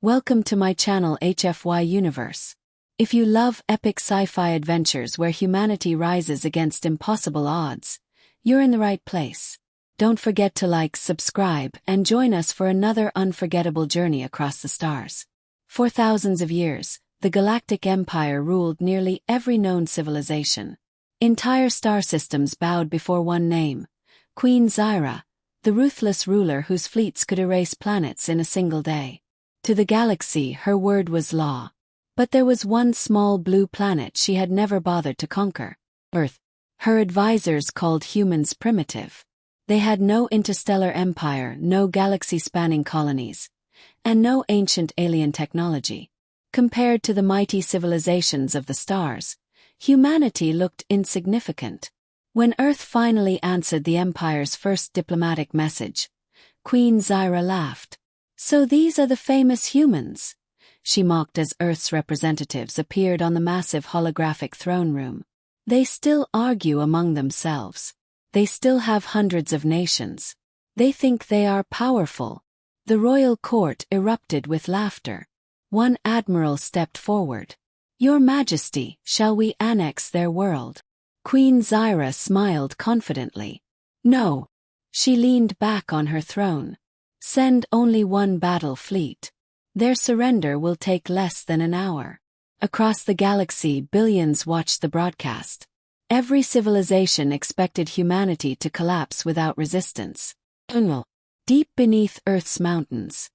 Welcome to my channel HFY Universe. If you love epic sci-fi adventures where humanity rises against impossible odds, you're in the right place. Don't forget to like, subscribe, and join us for another unforgettable journey across the stars. For thousands of years, the Galactic Empire ruled nearly every known civilization. Entire star systems bowed before one name, Queen Zyra, the ruthless ruler whose fleets could erase planets in a single day. To the galaxy, her word was law. But there was one small blue planet she had never bothered to conquer: Earth. Her advisors called humans primitive. They had no interstellar empire, no galaxy-spanning colonies, and no ancient alien technology. Compared to the mighty civilizations of the stars, humanity looked insignificant. When Earth finally answered the Empire's first diplomatic message, Queen Zyra laughed. "So these are the famous humans," she mocked as Earth's representatives appeared on the massive holographic throne room. "They still argue among themselves. They still have hundreds of nations. They think they are powerful." The royal court erupted with laughter. One admiral stepped forward. "Your Majesty, shall we annex their world?" Queen Zyra smiled confidently. "No." She leaned back on her throne. "Send only one battle fleet. Their surrender will take less than an hour." Across the galaxy, billions watched the broadcast. Every civilization expected humanity to collapse without resistance. Deep beneath Earth's mountains,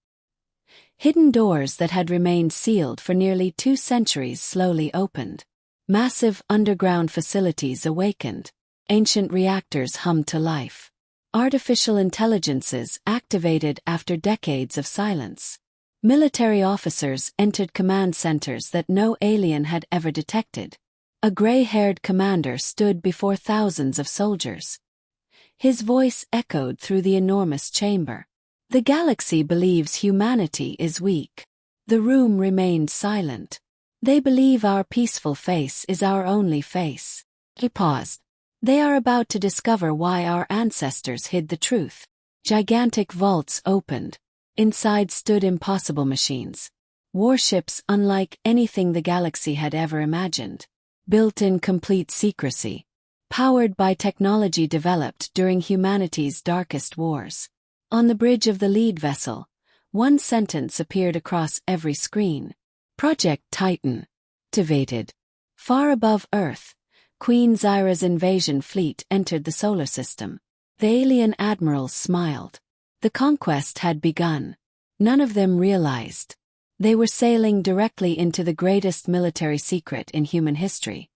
hidden doors that had remained sealed for nearly 2 centuries slowly opened. Massive underground facilities awakened. Ancient reactors hummed to life. Artificial intelligences activated after decades of silence. Military officers entered command centers that no alien had ever detected. A gray-haired commander stood before thousands of soldiers. His voice echoed through the enormous chamber. "The galaxy believes humanity is weak." The room remained silent. "They believe our peaceful face is our only face." He paused. "They are about to discover why our ancestors hid the truth." Gigantic vaults opened. Inside stood impossible machines. Warships unlike anything the galaxy had ever imagined. Built in complete secrecy. Powered by technology developed during humanity's darkest wars. On the bridge of the lead vessel, one sentence appeared across every screen: "Project Titan. Activated." Far above Earth, Queen Zyra's invasion fleet entered the solar system. The alien admirals smiled. The conquest had begun. None of them realized they were sailing directly into the greatest military secret in human history.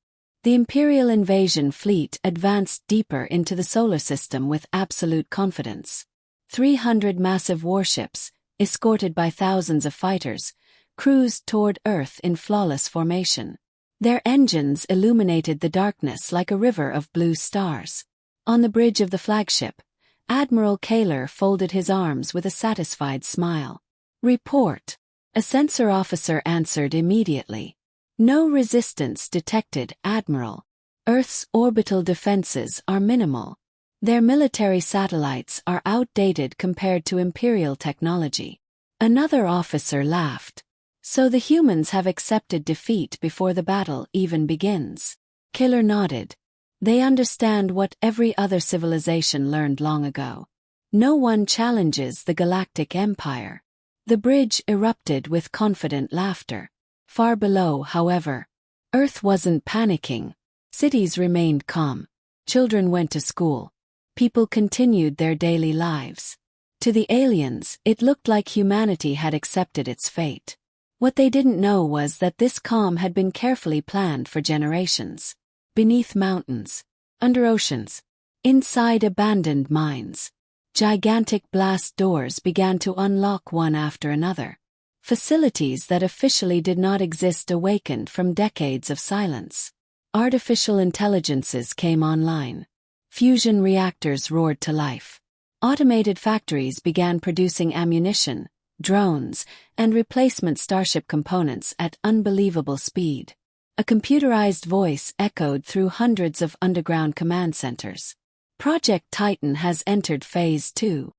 The Imperial invasion fleet advanced deeper into the solar system with absolute confidence. 300 massive warships, escorted by thousands of fighters, cruised toward Earth in flawless formation. Their engines illuminated the darkness like a river of blue stars. On the bridge of the flagship, Admiral Kaler folded his arms with a satisfied smile. "Report." A sensor officer answered immediately. "No resistance detected, Admiral. Earth's orbital defenses are minimal. Their military satellites are outdated compared to Imperial technology." Another officer laughed. "So the humans have accepted defeat before the battle even begins." Kaler nodded. "They understand what every other civilization learned long ago. No one challenges the Galactic Empire." The bridge erupted with confident laughter. Far below, however, Earth wasn't panicking. Cities remained calm. Children went to school. People continued their daily lives. To the aliens, it looked like humanity had accepted its fate. What they didn't know was that this calm had been carefully planned for generations. Beneath mountains, under oceans, inside abandoned mines, gigantic blast doors began to unlock one after another. Facilities that officially did not exist awakened from decades of silence. Artificial intelligences came online. Fusion reactors roared to life. Automated factories began producing ammunition, drones, and replacement starship components at unbelievable speed. A computerized voice echoed through hundreds of underground command centers. "Project Titan has entered Phase 2.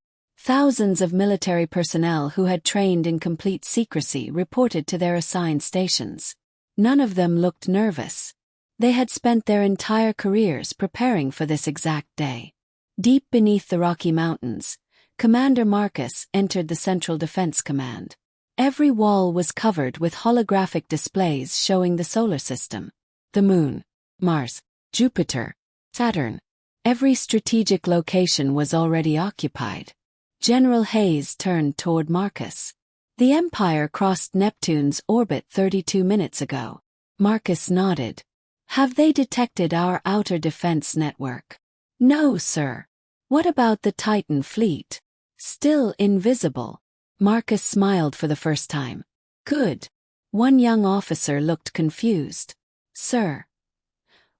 Thousands of military personnel who had trained in complete secrecy reported to their assigned stations. None of them looked nervous. They had spent their entire careers preparing for this exact day. Deep beneath the Rocky Mountains, Commander Marcus entered the Central Defense Command. Every wall was covered with holographic displays showing the solar system, the Moon, Mars, Jupiter, Saturn. Every strategic location was already occupied. General Hayes turned toward Marcus. The Empire crossed Neptune's orbit 32 minutes ago. Marcus nodded. Have they detected our outer defense network? No, sir. What about the Titan fleet? Still invisible. Marcus smiled for the first time. Good. One young officer looked confused. Sir,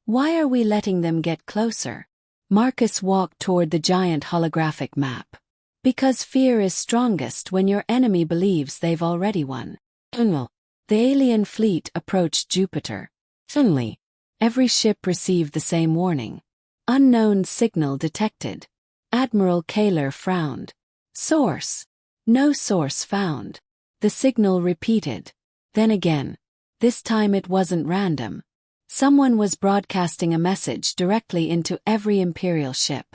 why are we letting them get closer? Marcus walked toward the giant holographic map. Because fear is strongest when your enemy believes they've already won. The alien fleet approached Jupiter. Suddenly, every ship received the same warning. Unknown signal detected. Admiral Kaler frowned. Source. No source found. The signal repeated. Then again. This time it wasn't random. Someone was broadcasting a message directly into every Imperial ship.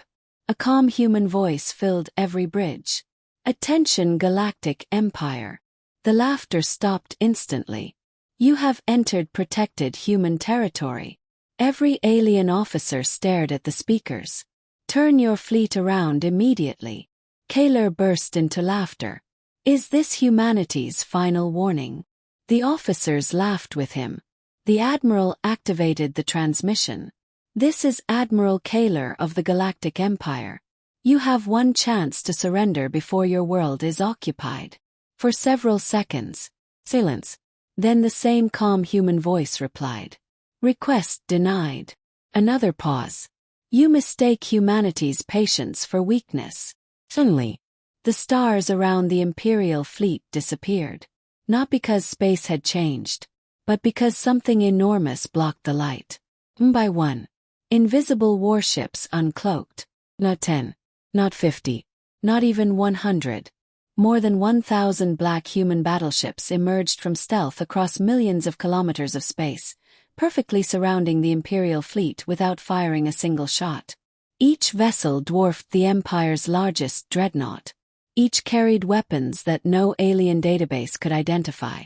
A calm human voice filled every bridge. Attention, Galactic Empire. The laughter stopped instantly. You have entered protected human territory. Every alien officer stared at the speakers. Turn your fleet around immediately. Kaler burst into laughter. Is this humanity's final warning? The officers laughed with him. The Admiral activated the transmission. This is Admiral Kaler of the Galactic Empire. You have one chance to surrender before your world is occupied. For several seconds. Silence. Then the same calm human voice replied. Request denied. Another pause. You mistake humanity's patience for weakness. Suddenly, the stars around the Imperial fleet disappeared. Not because space had changed, but because something enormous blocked the light. One by one. Invisible warships uncloaked. Not 10. Not 50. Not even 100. More than 1,000 black human battleships emerged from stealth across millions of kilometers of space, perfectly surrounding the Imperial fleet without firing a single shot. Each vessel dwarfed the Empire's largest dreadnought. Each carried weapons that no alien database could identify.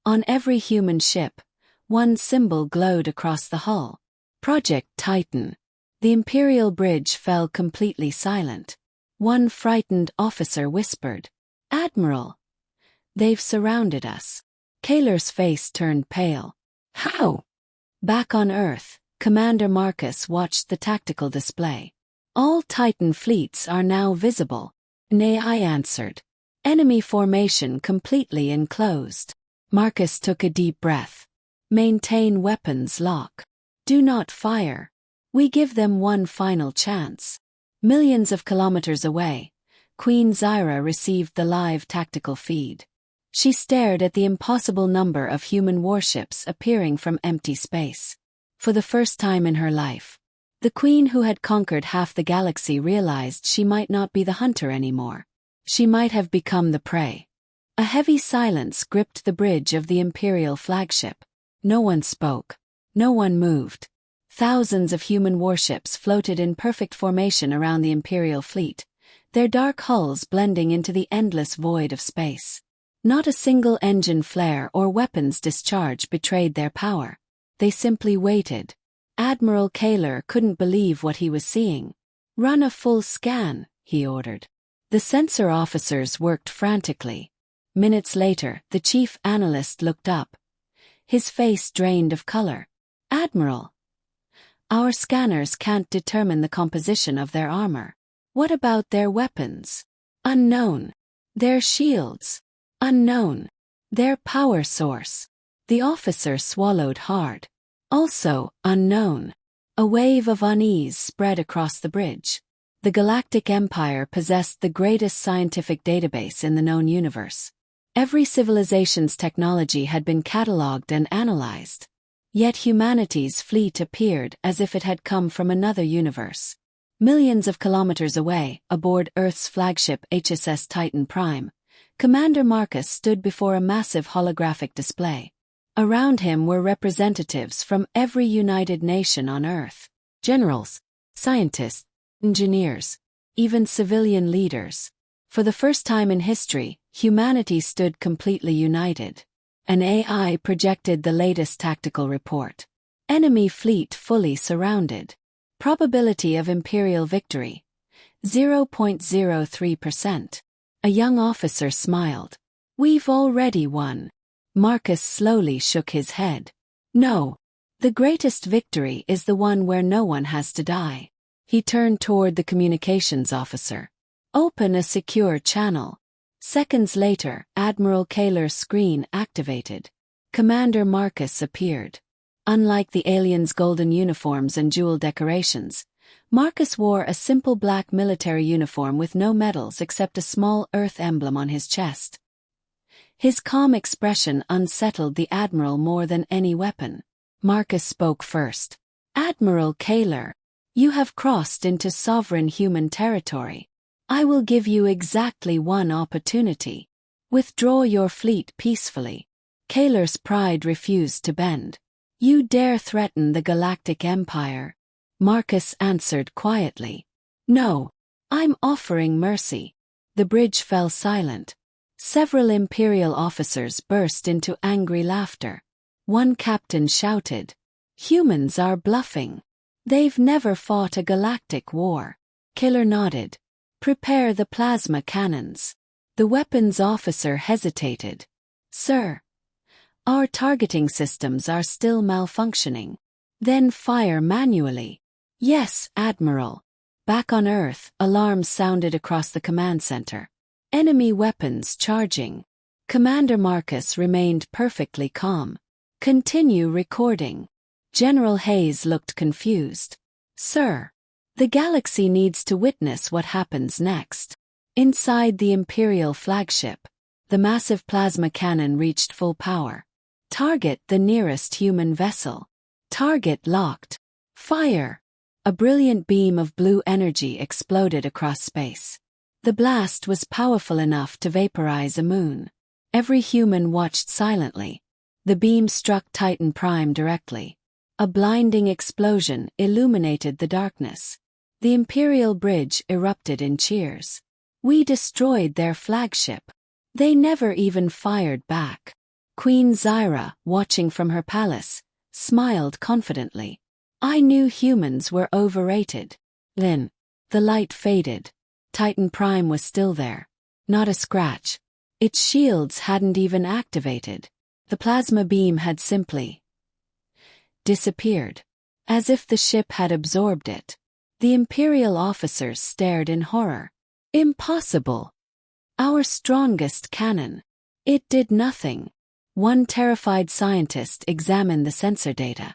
On every human ship, one symbol glowed across the hull. Project Titan. The Imperial bridge fell completely silent. One frightened officer whispered, Admiral, they've surrounded us. Kaler's face turned pale. How? Back on Earth, Commander Marcus watched the tactical display. All Titan fleets are now visible. Nay, I answered. Enemy formation completely enclosed. Marcus took a deep breath. Maintain weapons lock. Do not fire. We give them one final chance. Millions of kilometers away, Queen Zyra received the live tactical feed. She stared at the impossible number of human warships appearing from empty space. For the first time in her life, the queen who had conquered half the galaxy realized she might not be the hunter anymore. She might have become the prey. A heavy silence gripped the bridge of the Imperial flagship. No one spoke. No one moved. Thousands of human warships floated in perfect formation around the Imperial fleet, their dark hulls blending into the endless void of space. Not a single engine flare or weapons discharge betrayed their power. They simply waited. Admiral Kaler couldn't believe what he was seeing. Run a full scan, he ordered. The sensor officers worked frantically. Minutes later, the chief analyst looked up. His face drained of color. Admiral, our scanners can't determine the composition of their armor. What about their weapons? Unknown. Their shields? Unknown. Their power source? The officer swallowed hard. Also, unknown. A wave of unease spread across the bridge. The Galactic Empire possessed the greatest scientific database in the known universe. Every civilization's technology had been catalogued and analyzed. Yet humanity's fleet appeared as if it had come from another universe. Millions of kilometers away, aboard Earth's flagship HSS Titan Prime, Commander Marcus stood before a massive holographic display. Around him were representatives from every united nation on Earth. Generals, scientists, engineers, even civilian leaders. For the first time in history, humanity stood completely united. An AI projected the latest tactical report. Enemy fleet fully surrounded. Probability of Imperial victory: 0.03%. A young officer smiled. We've already won. Marcus slowly shook his head. No. The greatest victory is the one where no one has to die. He turned toward the communications officer. Open a secure channel. Seconds later, Admiral Kaler's screen activated. Commander Marcus appeared. Unlike the aliens' golden uniforms and jewel decorations, Marcus wore a simple black military uniform with no medals except a small Earth emblem on his chest. His calm expression unsettled the Admiral more than any weapon. Marcus spoke first. Admiral Kaler, you have crossed into sovereign human territory. I will give you exactly one opportunity. Withdraw your fleet peacefully. Kaler's pride refused to bend. You dare threaten the Galactic Empire? Marcus answered quietly. No. I'm offering mercy. The bridge fell silent. Several Imperial officers burst into angry laughter. One captain shouted, "Humans are bluffing. They've never fought a galactic war." Kaler nodded. Prepare the plasma cannons. The weapons officer hesitated. Sir, our targeting systems are still malfunctioning. Then fire manually. Yes, Admiral. Back on Earth, alarms sounded across the command center. Enemy weapons charging. Commander Marcus remained perfectly calm. Continue recording. General Hayes looked confused. Sir, the galaxy needs to witness what happens next. Inside the Imperial flagship, the massive plasma cannon reached full power. Target the nearest human vessel. Target locked. Fire! A brilliant beam of blue energy exploded across space. The blast was powerful enough to vaporize a moon. Every human watched silently. The beam struck Titan Prime directly. A blinding explosion illuminated the darkness. The Imperial bridge erupted in cheers. We destroyed their flagship. They never even fired back. Queen Zyra, watching from her palace, smiled confidently. I knew humans were overrated. Then, the light faded. Titan Prime was still there. Not a scratch. Its shields hadn't even activated. The plasma beam had simply disappeared. As if the ship had absorbed it. The Imperial officers stared in horror. Impossible. Our strongest cannon. It did nothing. One terrified scientist examined the sensor data.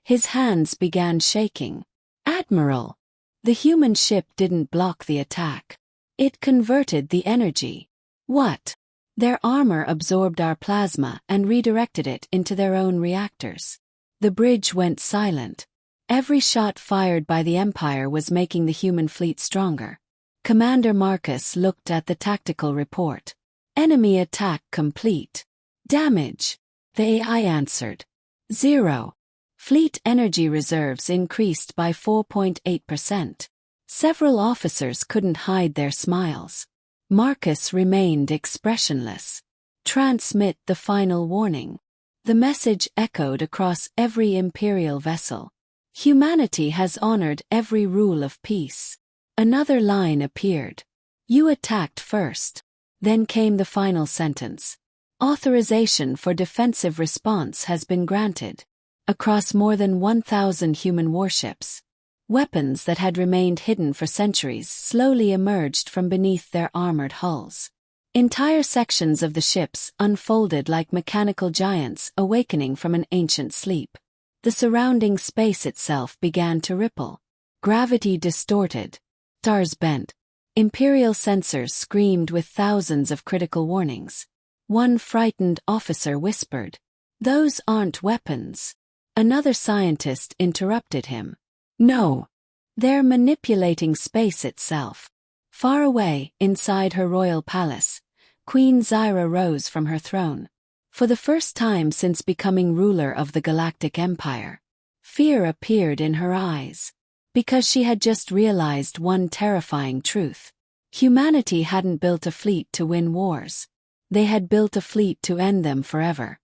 His hands began shaking. Admiral, the human ship didn't block the attack. It converted the energy. What? Their armor absorbed our plasma and redirected it into their own reactors. The bridge went silent. Every shot fired by the Empire was making the human fleet stronger. Commander Marcus looked at the tactical report. Enemy attack complete. Damage. The AI answered. 0. Fleet energy reserves increased by 4.8%. Several officers couldn't hide their smiles. Marcus remained expressionless. Transmit the final warning. The message echoed across every Imperial vessel. Humanity has honored every rule of peace. Another line appeared. You attacked first. Then came the final sentence. Authorization for defensive response has been granted. Across more than 1,000 human warships, weapons that had remained hidden for centuries slowly emerged from beneath their armored hulls. Entire sections of the ships unfolded like mechanical giants awakening from an ancient sleep. The surrounding space itself began to ripple. Gravity distorted. Stars bent. Imperial sensors screamed with thousands of critical warnings. One frightened officer whispered, "Those aren't weapons." Another scientist interrupted him. "No. They're manipulating space itself. Far away, inside her royal palace, Queen Zyra rose from her throne. For the first time since becoming ruler of the Galactic Empire, fear appeared in her eyes. Because she had just realized one terrifying truth. Humanity hadn't built a fleet to win wars. They had built a fleet to end them forever.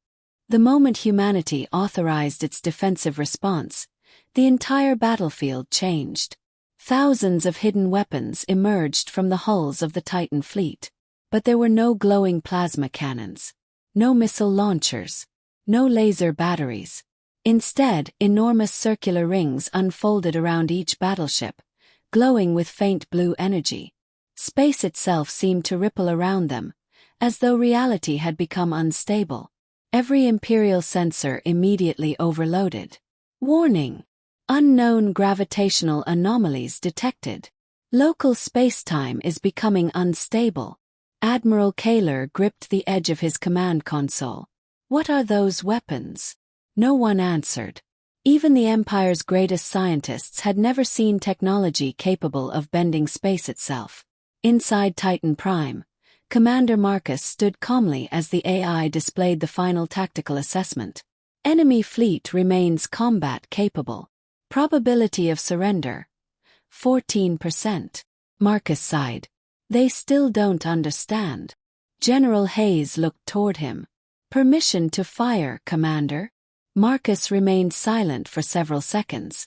The moment humanity authorized its defensive response, the entire battlefield changed. Thousands of hidden weapons emerged from the hulls of the Titan fleet. But there were no glowing plasma cannons, no missile launchers, no laser batteries. Instead, enormous circular rings unfolded around each battleship, glowing with faint blue energy. Space itself seemed to ripple around them, as though reality had become unstable. Every Imperial sensor immediately overloaded. Warning! Unknown gravitational anomalies detected. Local spacetime is becoming unstable. Admiral Kaler gripped the edge of his command console. What are those weapons? No one answered. Even the Empire's greatest scientists had never seen technology capable of bending space itself. Inside Titan Prime, Commander Marcus stood calmly as the AI displayed the final tactical assessment. Enemy fleet remains combat capable. Probability of surrender: 14%. Marcus sighed. They still don't understand. General Hayes looked toward him. Permission to fire, Commander? Marcus remained silent for several seconds.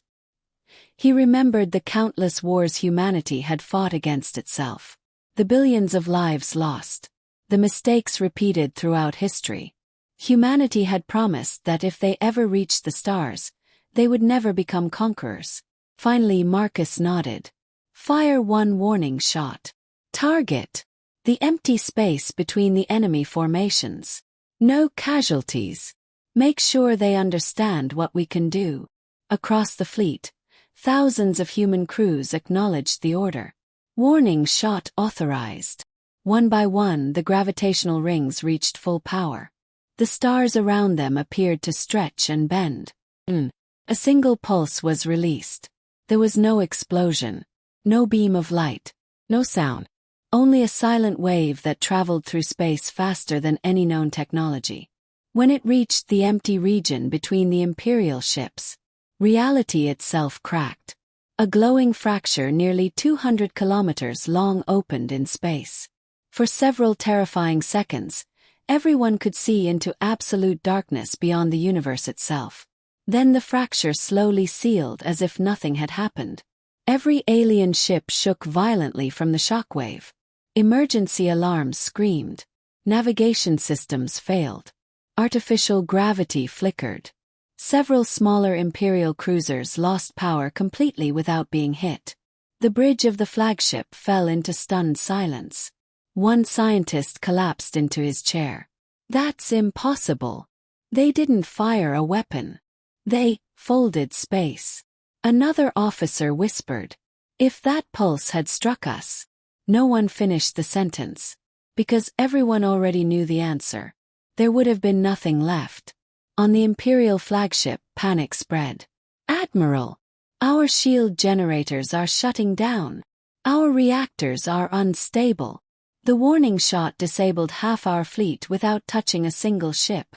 He remembered the countless wars humanity had fought against itself. The billions of lives lost. The mistakes repeated throughout history. Humanity had promised that if they ever reached the stars, they would never become conquerors. Finally Marcus nodded. Fire one warning shot. Target: the empty space between the enemy formations. No casualties. Make sure they understand what we can do. Across the fleet, thousands of human crews acknowledged the order. Warning shot authorized. One by one, the gravitational rings reached full power. The stars around them appeared to stretch and bend. A single pulse was released. There was no explosion, no beam of light, no sound. Only a silent wave that traveled through space faster than any known technology. When it reached the empty region between the Imperial ships, reality itself cracked. A glowing fracture nearly 200 kilometers long opened in space. For several terrifying seconds, everyone could see into absolute darkness beyond the universe itself. Then the fracture slowly sealed as if nothing had happened. Every alien ship shook violently from the shockwave. Emergency alarms screamed. Navigation systems failed. Artificial gravity flickered. Several smaller Imperial cruisers lost power completely without being hit. The bridge of the flagship fell into stunned silence. One scientist collapsed into his chair. That's impossible. They didn't fire a weapon. They folded space. Another officer whispered. If that pulse had struck us. No one finished the sentence. Because everyone already knew the answer. There would have been nothing left. On the Imperial flagship, panic spread. Admiral! Our shield generators are shutting down. Our reactors are unstable. The warning shot disabled half our fleet without touching a single ship.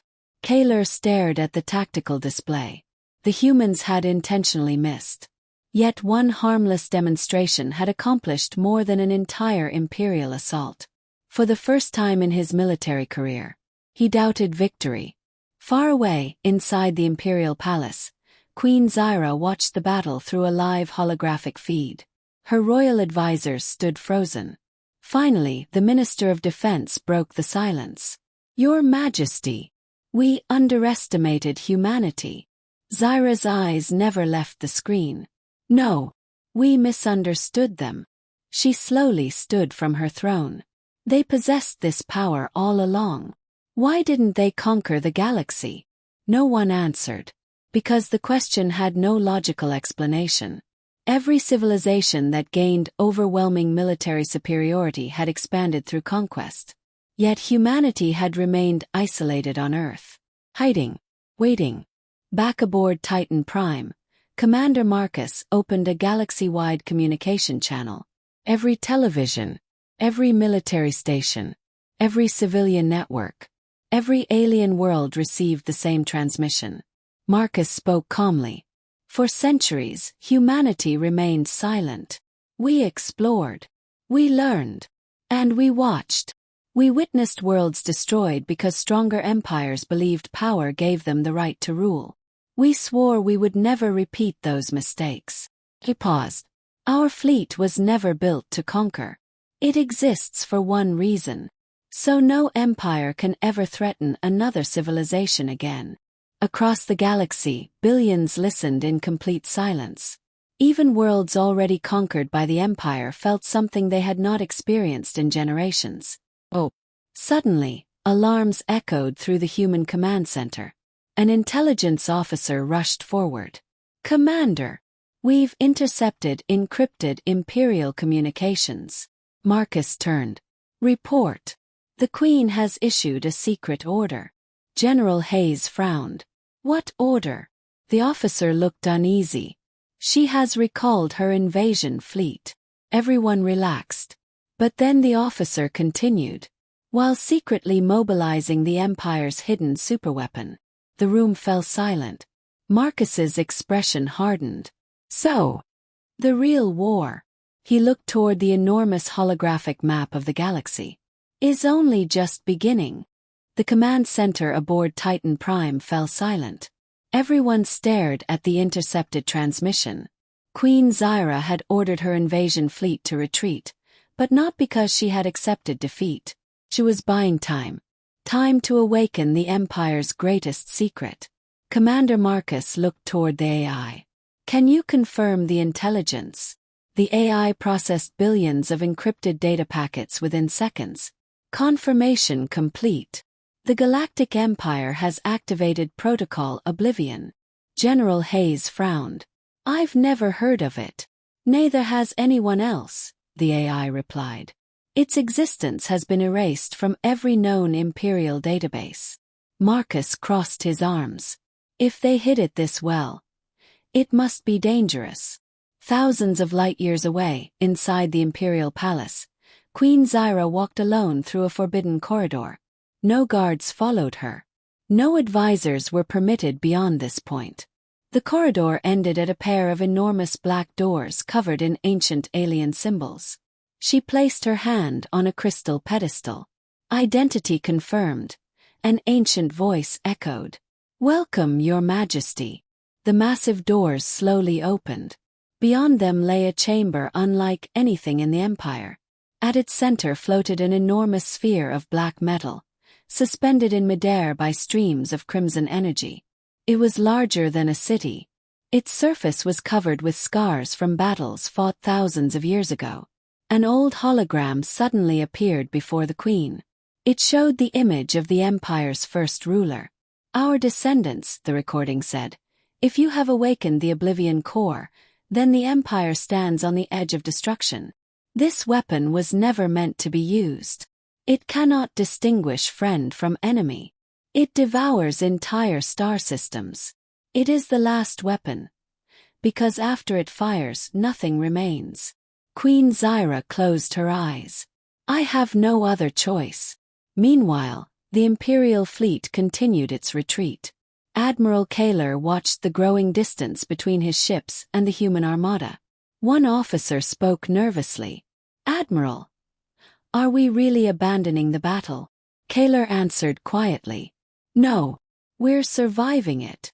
Kaler stared at the tactical display. The humans had intentionally missed. Yet one harmless demonstration had accomplished more than an entire Imperial assault. For the first time in his military career, he doubted victory. Far away, inside the Imperial palace, Queen Zyra watched the battle through a live holographic feed. Her royal advisors stood frozen. Finally, the Minister of Defense broke the silence. Your Majesty, we underestimated humanity. Zyra's eyes never left the screen. No, we misunderstood them. She slowly stood from her throne. They possessed this power all along. Why didn't they conquer the galaxy? No one answered. Because the question had no logical explanation. Every civilization that gained overwhelming military superiority had expanded through conquest. Yet humanity had remained isolated on Earth. Hiding. Waiting. Back aboard Titan Prime, Commander Marcus opened a galaxy-wide communication channel. Every television, every military station, every civilian network, every alien world received the same transmission. Marcus spoke calmly. For centuries, humanity remained silent. We explored. We learned. And we watched. We witnessed worlds destroyed because stronger empires believed power gave them the right to rule. We swore we would never repeat those mistakes. He paused. Our fleet was never built to conquer. It exists for one reason. So no empire can ever threaten another civilization again. Across the galaxy, billions listened in complete silence. Even worlds already conquered by the Empire felt something they had not experienced in generations. Oh! Suddenly, alarms echoed through the human command center. An intelligence officer rushed forward. "Commander! We've intercepted encrypted Imperial communications." Marcus turned. "Report. The Queen has issued a secret order." General Hayes frowned. "What order?" The officer looked uneasy. "She has recalled her invasion fleet." Everyone relaxed. But then the officer continued. "While secretly mobilizing the Empire's hidden superweapon." The room fell silent. Marcus's expression hardened. "So, the real war," he looked toward the enormous holographic map of the galaxy, "is only just beginning." The command center aboard Titan Prime fell silent. Everyone stared at the intercepted transmission. Queen Zyra had ordered her invasion fleet to retreat, but not because she had accepted defeat. She was buying time. Time to awaken the Empire's greatest secret. Commander Marcus looked toward the AI. "Can you confirm the intelligence?" The AI processed billions of encrypted data packets within seconds. "Confirmation complete. The Galactic Empire has activated Protocol Oblivion." General Hayes frowned. "I've never heard of it." "Neither has anyone else," the AI replied. "Its existence has been erased from every known Imperial database." Marcus crossed his arms. "If they hid it this well, it must be dangerous." Thousands of light-years away, inside the Imperial Palace, Queen Zyra walked alone through a forbidden corridor. No guards followed her. No advisors were permitted beyond this point. The corridor ended at a pair of enormous black doors covered in ancient alien symbols. She placed her hand on a crystal pedestal. "Identity confirmed." An ancient voice echoed. "Welcome, Your Majesty." The massive doors slowly opened. Beyond them lay a chamber unlike anything in the Empire. At its center floated an enormous sphere of black metal, suspended in midair by streams of crimson energy. It was larger than a city. Its surface was covered with scars from battles fought thousands of years ago. An old hologram suddenly appeared before the Queen. It showed the image of the Empire's first ruler. "Our descendants," the recording said. "If you have awakened the Oblivion Core, then the Empire stands on the edge of destruction. This weapon was never meant to be used. It cannot distinguish friend from enemy. It devours entire star systems. It is the last weapon, because after it fires, nothing remains." Queen Zyra closed her eyes. "I have no other choice." Meanwhile, the Imperial fleet continued its retreat. Admiral Kaler watched the growing distance between his ships and the human armada. One officer spoke nervously. "Admiral, are we really abandoning the battle?" Kaler answered quietly. "No, we're surviving it."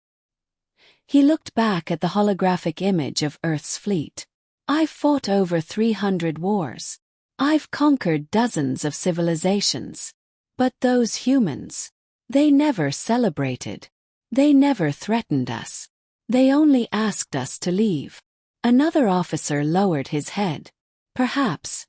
He looked back at the holographic image of Earth's fleet. "I've fought over 300 wars. I've conquered dozens of civilizations. But those humans, they never celebrated. They never threatened us. They only asked us to leave." Another officer lowered his head. "Perhaps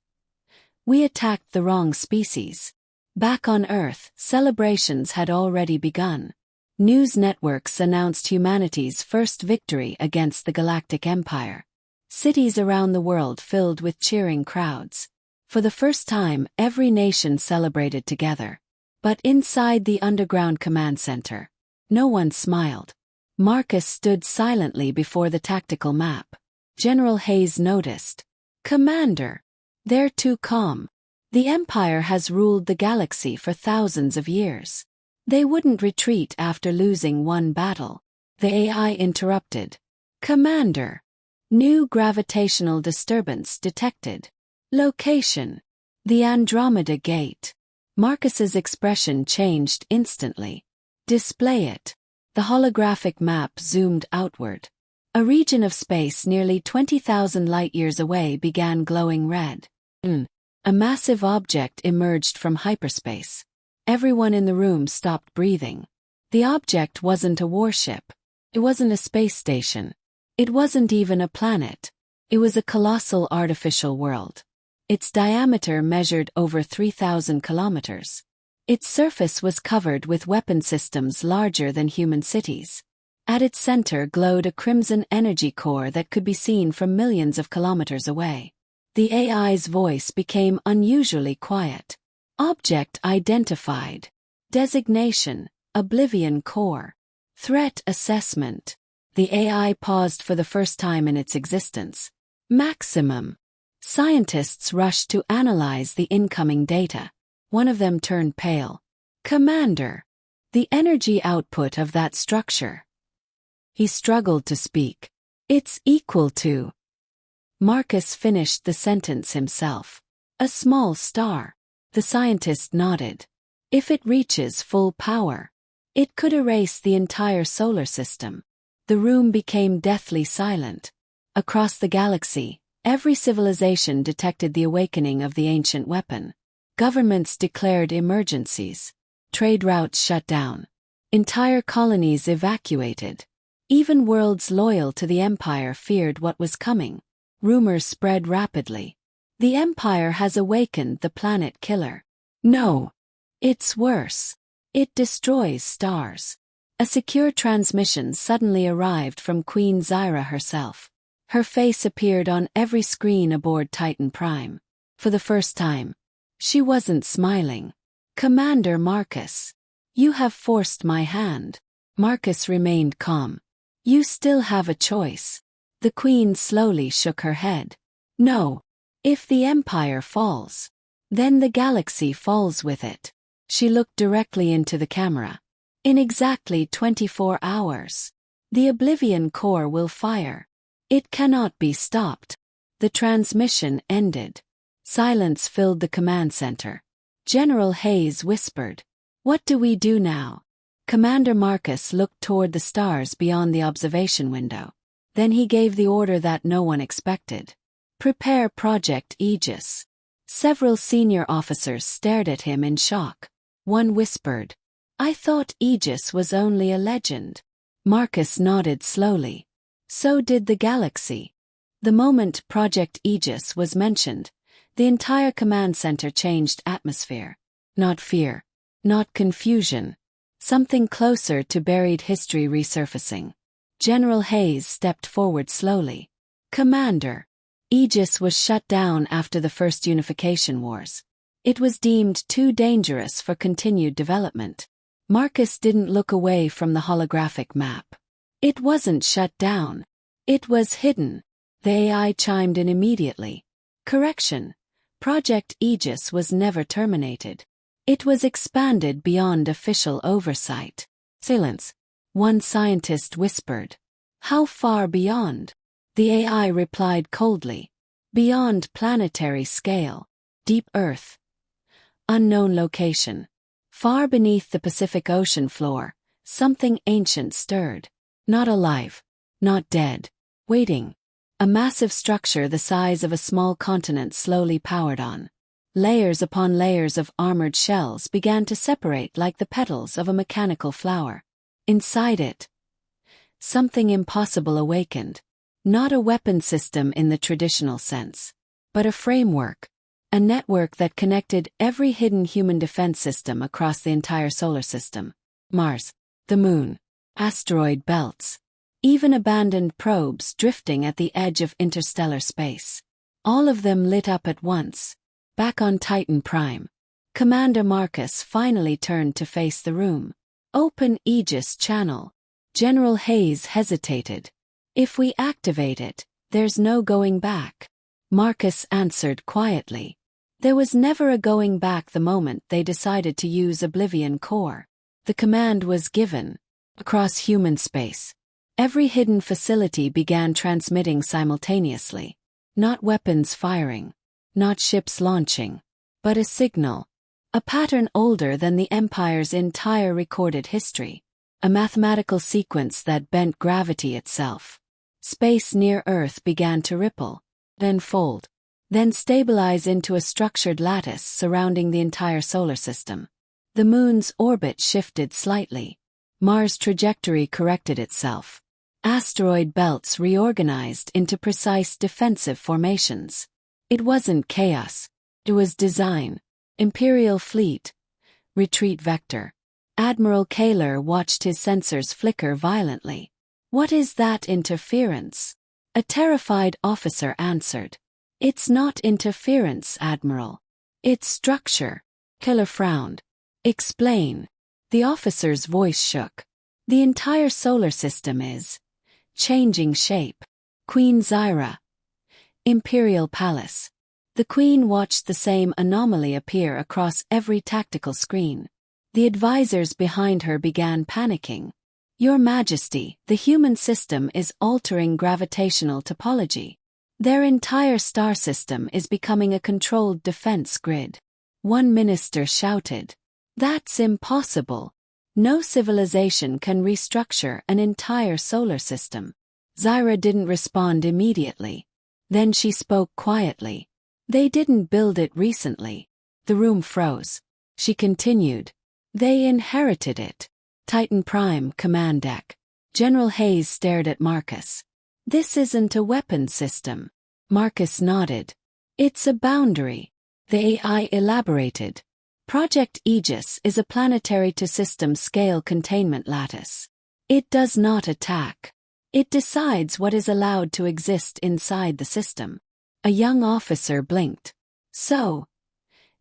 we attacked the wrong species." Back on Earth, celebrations had already begun. News networks announced humanity's first victory against the Galactic Empire. Cities around the world filled with cheering crowds. For the first time, every nation celebrated together. But inside the underground command center, no one smiled. Marcus stood silently before the tactical map. General Hayes noticed. "Commander, they're too calm. The Empire has ruled the galaxy for thousands of years. They wouldn't retreat after losing one battle." The AI interrupted. "Commander, new gravitational disturbance detected. Location: the Andromeda Gate." Marcus's expression changed instantly. "Display it." The holographic map zoomed outward. A region of space nearly 20,000 light-years away began glowing red. A massive object emerged from hyperspace. Everyone in the room stopped breathing. The object wasn't a warship. It wasn't a space station. It wasn't even a planet. It was a colossal artificial world. Its diameter measured over 3,000 kilometers. Its surface was covered with weapon systems larger than human cities. At its center glowed a crimson energy core that could be seen from millions of kilometers away. The AI's voice became unusually quiet. "Object identified. Designation: Oblivion Core. Threat assessment." The AI paused for the first time in its existence. "Maximum." Scientists rushed to analyze the incoming data. One of them turned pale. "Commander, the energy output of that structure." He struggled to speak. "It's equal to..." Marcus finished the sentence himself. "A small star." The scientist nodded. "If it reaches full power, it could erase the entire solar system." The room became deathly silent. Across the galaxy, every civilization detected the awakening of the ancient weapon. Governments declared emergencies. Trade routes shut down. Entire colonies evacuated. Even worlds loyal to the Empire feared what was coming. Rumors spread rapidly. "The Empire has awakened the planet killer." "No. It's worse. It destroys stars." A secure transmission suddenly arrived from Queen Zyra herself. Her face appeared on every screen aboard Titan Prime. For the first time, she wasn't smiling. "Commander Marcus, you have forced my hand." Marcus remained calm. "You still have a choice." The Queen slowly shook her head. "No. If the Empire falls, then the galaxy falls with it." She looked directly into the camera. "In exactly 24 hours, the Oblivion Core will fire. It cannot be stopped." The transmission ended. Silence filled the command center. General Hayes whispered, "What do we do now?" Commander Marcus looked toward the stars beyond the observation window. Then he gave the order that no one expected. "Prepare Project Aegis." Several senior officers stared at him in shock. One whispered, "I thought Aegis was only a legend." Marcus nodded slowly. So did the galaxy. The moment Project Aegis was mentioned, the entire command center changed atmosphere. Not fear. Not confusion. Something closer to buried history resurfacing. General Hayes stepped forward slowly. "Commander, Aegis was shut down after the first unification wars. It was deemed too dangerous for continued development." Marcus didn't look away from the holographic map. "It wasn't shut down. It was hidden." The AI chimed in immediately. "Correction. Project Aegis was never terminated. It was expanded beyond official oversight." "Silence," one scientist whispered. "How far beyond?" The AI replied coldly. "Beyond planetary scale. Deep Earth. Unknown location. Far beneath the Pacific Ocean floor, something ancient stirred. Not alive. Not dead. Waiting." A massive structure the size of a small continent slowly powered on. Layers upon layers of armored shells began to separate like the petals of a mechanical flower. Inside it, something impossible awakened. Not a weapon system in the traditional sense, but a framework. A network that connected every hidden human defense system across the entire solar system. Mars, the Moon, asteroid belts. Even abandoned probes drifting at the edge of interstellar space. All of them lit up at once. Back on Titan Prime, Commander Marcus finally turned to face the room. "Open Aegis channel." General Hayes hesitated. If we activate it, there's no going back. Marcus answered quietly. There was never a going back the moment they decided to use Oblivion Core. The command was given. Across human space, every hidden facility began transmitting simultaneously. Not weapons firing, not ships launching, but a signal. A pattern older than the Empire's entire recorded history. A mathematical sequence that bent gravity itself. Space near Earth began to ripple, then fold, then stabilize into a structured lattice surrounding the entire solar system. The moon's orbit shifted slightly. Mars' trajectory corrected itself. Asteroid belts reorganized into precise defensive formations. It wasn't chaos. It was design. Imperial fleet. Retreat vector. Admiral Kaler watched his sensors flicker violently. What is that interference? A terrified officer answered. It's not interference, Admiral. It's structure. Kaler frowned. Explain. The officer's voice shook. The entire solar system is changing shape. Queen Zyra. Imperial Palace. The Queen watched the same anomaly appear across every tactical screen. The advisors behind her began panicking. Your Majesty, the human system is altering gravitational topology. Their entire star system is becoming a controlled defense grid. One minister shouted. That's impossible. No civilization can restructure an entire solar system. Zyra didn't respond immediately. Then she spoke quietly. They didn't build it recently. The room froze. She continued. They inherited it. Titan Prime, command deck. General Hayes stared at Marcus. This isn't a weapon system. Marcus nodded. It's a boundary. The AI elaborated. Project Aegis is a planetary-to-system scale containment lattice. It does not attack. It decides what is allowed to exist inside the system. A young officer blinked. So,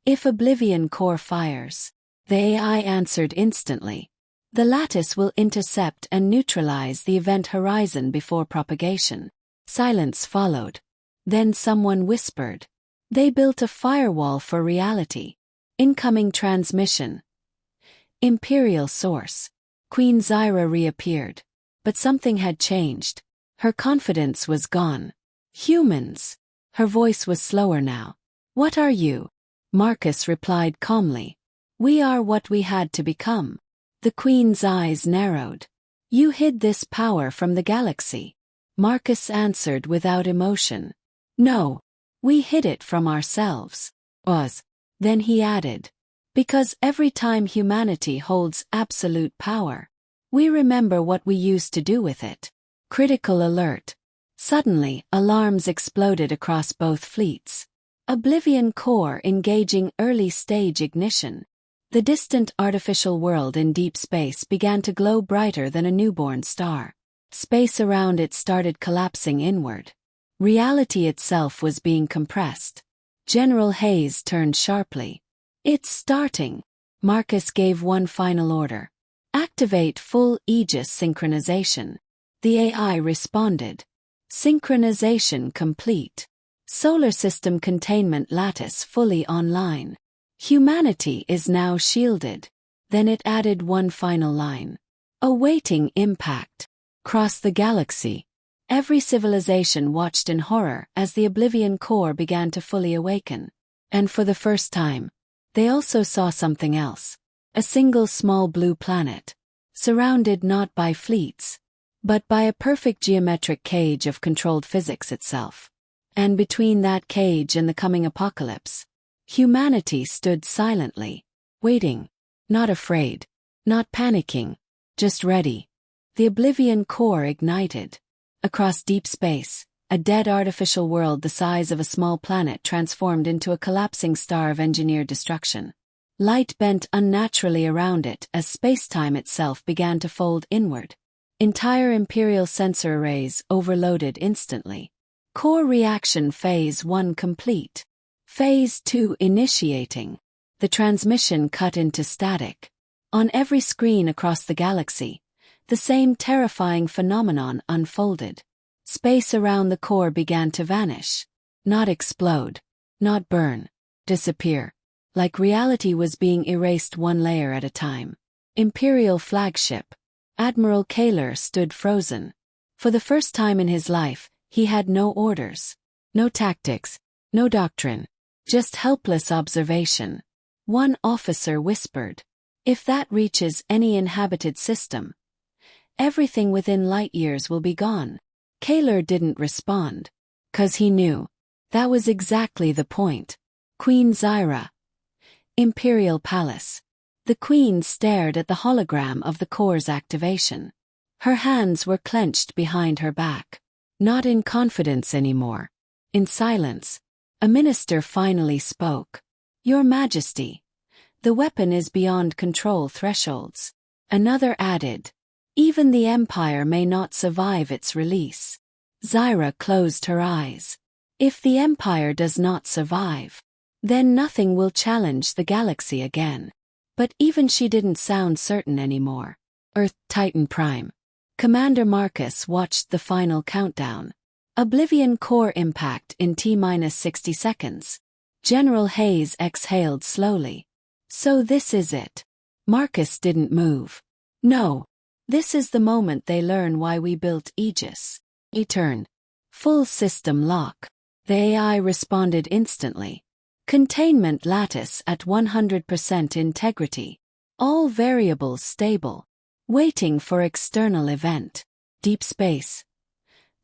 if Oblivion Core fires, the AI answered instantly. The lattice will intercept and neutralize the event horizon before propagation. Silence followed. Then someone whispered. They built a firewall for reality. Incoming transmission. Imperial source. Queen Zyra reappeared. But something had changed. Her confidence was gone. Humans. Her voice was slower now. What are you? Marcus replied calmly. We are what we had to become. The Queen's eyes narrowed. You hid this power from the galaxy. Marcus answered without emotion. No. We hid it from ourselves. Then he added. Because every time humanity holds absolute power, we remember what we used to do with it. Critical alert. Suddenly, alarms exploded across both fleets. Oblivion Core engaging early-stage ignition. The distant artificial world in deep space began to glow brighter than a newborn star. Space around it started collapsing inward. Reality itself was being compressed. General Hayes turned sharply. It's starting. Marcus gave one final order. Activate full Aegis synchronization. The AI responded. Synchronization complete. Solar system containment lattice fully online. Humanity is now shielded. Then it added one final line. Awaiting impact. Across the galaxy. Every civilization watched in horror as the Oblivion Core began to fully awaken. And for the first time, they also saw something else. A single small blue planet. Surrounded not by fleets, but by a perfect geometric cage of controlled physics itself. And between that cage and the coming apocalypse, humanity stood silently, waiting, not afraid, not panicking, just ready. The Oblivion Core ignited. Across deep space, a dead artificial world the size of a small planet transformed into a collapsing star of engineered destruction. Light bent unnaturally around it as space-time itself began to fold inward. Entire Imperial sensor arrays overloaded instantly. Core reaction phase 1 complete. Phase 2 initiating. The transmission cut into static. On every screen across the galaxy, the same terrifying phenomenon unfolded. Space around the core began to vanish. Not explode. Not burn. Disappear. Like reality was being erased one layer at a time. Imperial flagship. Admiral Kaler stood frozen. For the first time in his life, he had no orders. No tactics. No doctrine. Just helpless observation. One officer whispered, "If that reaches any inhabited system, everything within light years will be gone." Kaler didn't respond. 'Cause he knew. That was exactly the point. Queen Zyra. Imperial Palace. The Queen stared at the hologram of the core's activation. Her hands were clenched behind her back. Not in confidence anymore. In silence. A minister finally spoke. "Your Majesty, the weapon is beyond control thresholds." Another added, "Even the Empire may not survive its release." Zyra closed her eyes. If the Empire does not survive, then nothing will challenge the galaxy again. But even she didn't sound certain anymore. Earth, Titan Prime. Commander Marcus watched the final countdown. Oblivion core impact in T-60 seconds. General Hayes exhaled slowly. "So this is it." Marcus didn't move. "No. This is the moment they learn why we built Aegis." Turn. Full system lock. The AI responded instantly. Containment lattice at 100% integrity. All variables stable. Waiting for external event. Deep space.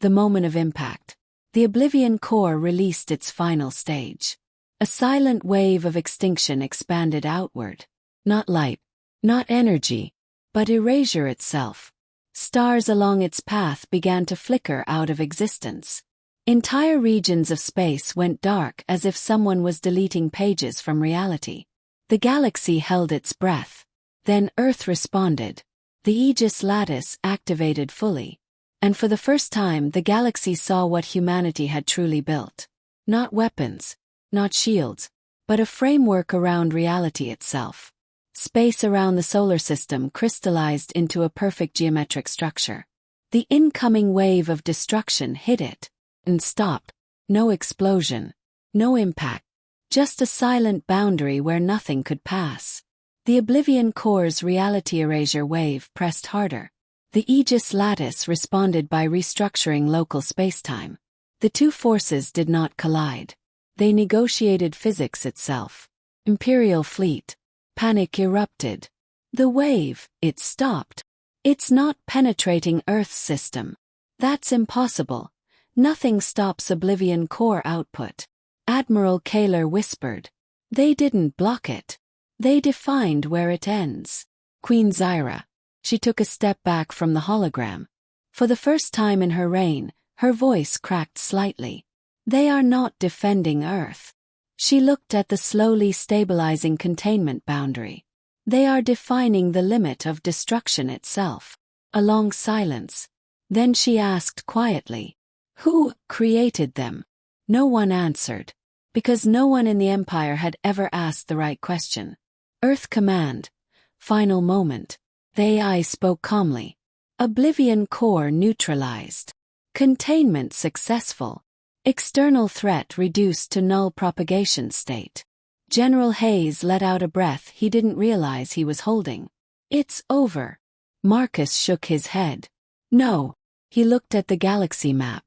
The moment of impact. The Oblivion core released its final stage. A silent wave of extinction expanded outward. Not light. Not energy. But erasure itself. Stars along its path began to flicker out of existence. Entire regions of space went dark as if someone was deleting pages from reality. The galaxy held its breath. Then Earth responded. The Aegis lattice activated fully. And for the first time the galaxy saw what humanity had truly built. Not weapons, not shields, but a framework around reality itself. Space around the solar system crystallized into a perfect geometric structure. The incoming wave of destruction hit it. And stopped. No explosion. No impact. Just a silent boundary where nothing could pass. The Oblivion core's reality erasure wave pressed harder. The Aegis lattice responded by restructuring local spacetime. The two forces did not collide. They negotiated physics itself. Imperial fleet. Panic erupted. The wave, it stopped. It's not penetrating Earth's system. That's impossible. Nothing stops Oblivion core output. Admiral Kaler whispered. They didn't block it. They defined where it ends. Queen Zyra. She took a step back from the hologram. For the first time in her reign, her voice cracked slightly. They are not defending Earth. She looked at the slowly stabilizing containment boundary. They are defining the limit of destruction itself. A long silence. Then she asked quietly, "Who created them?" No one answered. Because no one in the Empire had ever asked the right question. Earth command. Final moment. The AI spoke calmly. Oblivion core neutralized. Containment successful. External threat reduced to null propagation state. General Hayes let out a breath he didn't realize he was holding. "It's over." Marcus shook his head. "No." He looked at the galaxy map.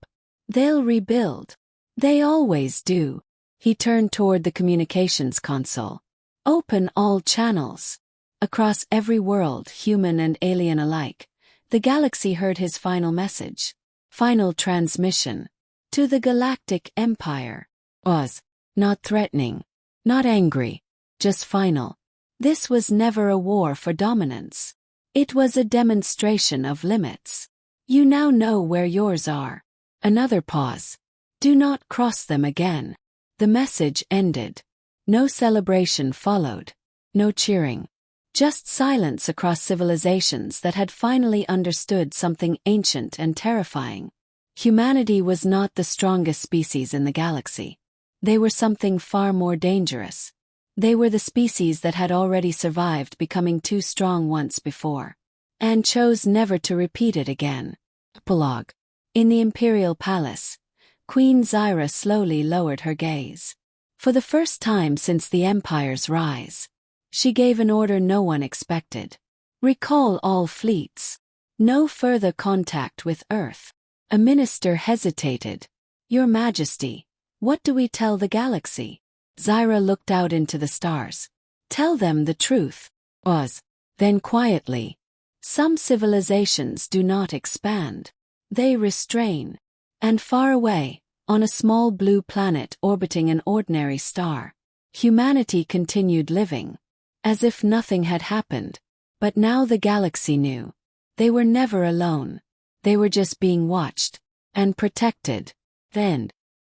"They'll rebuild. They always do." He turned toward the communications console. "Open all channels." Across every world, human and alien alike, the galaxy heard his final message. Final transmission. To the Galactic Empire. Was. Not threatening. Not angry. Just final. This was never a war for dominance. It was a demonstration of limits. You now know where yours are. Another pause. Do not cross them again. The message ended. No celebration followed. No cheering. Just silence across civilizations that had finally understood something ancient and terrifying. Humanity was not the strongest species in the galaxy. They were something far more dangerous. They were the species that had already survived becoming too strong once before. and chose never to repeat it again. Epilogue. In the Imperial Palace, Queen Zyra slowly lowered her gaze. For the first time since the Empire's rise, she gave an order no one expected. Recall all fleets. No further contact with Earth. A minister hesitated. Your Majesty, what do we tell the galaxy? Zyra looked out into the stars. Tell them the truth. Then quietly. Some civilizations do not expand. They restrain. And far away, on a small blue planet orbiting an ordinary star, humanity continued living, as if nothing had happened. But now the galaxy knew. They were never alone. They were just being watched and protected. Then,